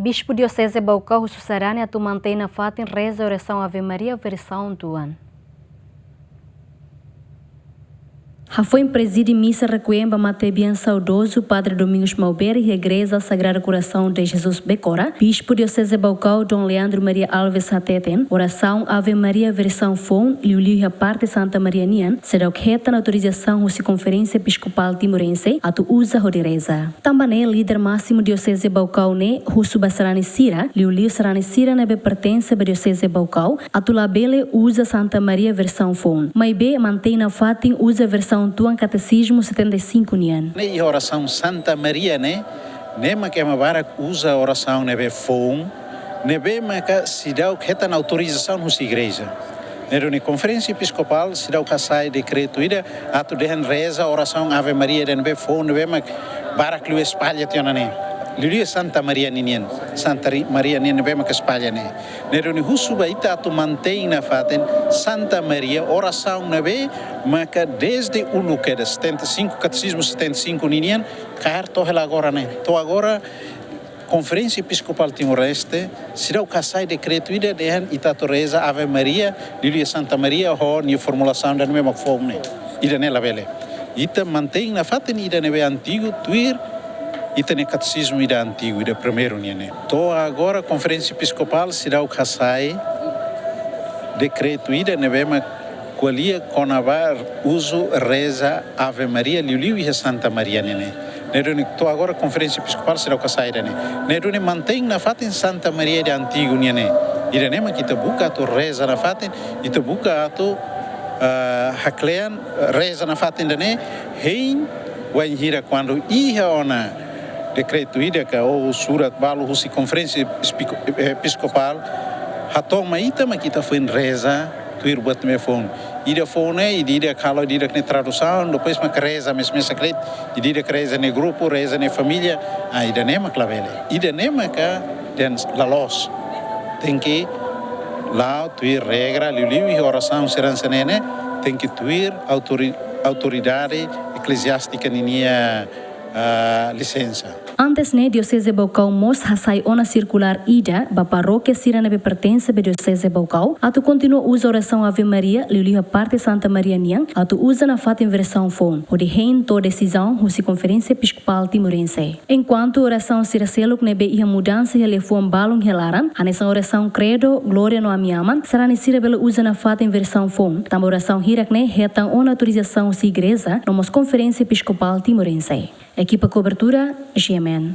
Bispu Dioceze Baucau, husu sarani atu mantein nafatin Reza Orasaun Ave Maria, versaun tuan. Foi presídio missa requiem mate bem saudoso Padre Domingos Malber e Igreja Sagrado Coração de Jesus Becora, Bispu Dioceze Baucau Dom Leandro Maria Alves Hateten, Orasaun Ave Maria versão fon, liuliu a parte Santa Maria Nian, será o que reta na autorização da Conferência Episcopal Timorense, atu usa o de reza. Também líder máximo Dioceze Baucau ne, husu sarani sira, liuliu sarani sira nebe pertence a Dioceze Baucau, atu labele usa Santa Maria versão fon, maibe mantein nafatin usa versão tuan catecismo 75 nian. E oração Santa Maria né ma que barak usa oração nebe fon, nebe ma que se dá o que está na autorização nos igreja. Na conferência episcopal se dá o que sai decreto ida atu dehen reza oração Ave Maria nebe fon, nebe ma barak lu espalha tionane. Lilia Santa Maria Ninian, Santa Maria Ninian bem que espalha né. Neroni husu baita atu mantein nafatin Santa Maria oração nebe, mas que desde o lugar de 75 catecismo 75 Ninian, car tohela agora né. To agora Conferência Episcopal Timor-Leste será o casai decreto ida dehen itato reza Ave Maria, Lilia Santa Maria ho ni formulação da mesma forma né. Ida nela bele. Ita mantein nafatin ida nebe antigo tuir e tem catecismo ida antigo, ida primeiro né. Então agora a Conferência Episcopal será o casai decreto ida nevema qualia conavar uso reza Ave Maria liuliu e Santa Maria né. Então agora a Conferência Episcopal será o casai né. Neruni mantém na fatin Santa Maria de antigo né. Ida nema kita buka tu reza na fatin, ita buka tu haklean reza na fatin né. Hein vai hira quando ia ona decreto ida que o surat balu husi conferência episcopal hatoma ita ma kita foi reza tuir buat me phone ida phone ida kalau ida que tradução depois ma reza mesmo secret ida reza ne grupo reza ne família ida nema clavele ida nema ka den la los tem que lá tuir regra liu e oração serança nene tem que tuir autoridade eclesiástica ninia licença. Antes ne Dioceze Baucau mos hasai ona circular ida ba paróquia sira nebe pertence be Dioceze Baucau atu continua usa oração Ave Maria liuliu a parte Santa Maria Nian atu usa na fatin versão fon o de rein to decisão husi Conferência Episcopal Timorense. Enquanto oração sira seluk nebe ia mudança e lefuam balung helaran anessa oração credo glória no amiaman sarani sira bela usa na fatin versão fon tam oração hirak ne retan ona autorização si igreja nomos Conferência Episcopal Timorense. Equipa cobertura GMN.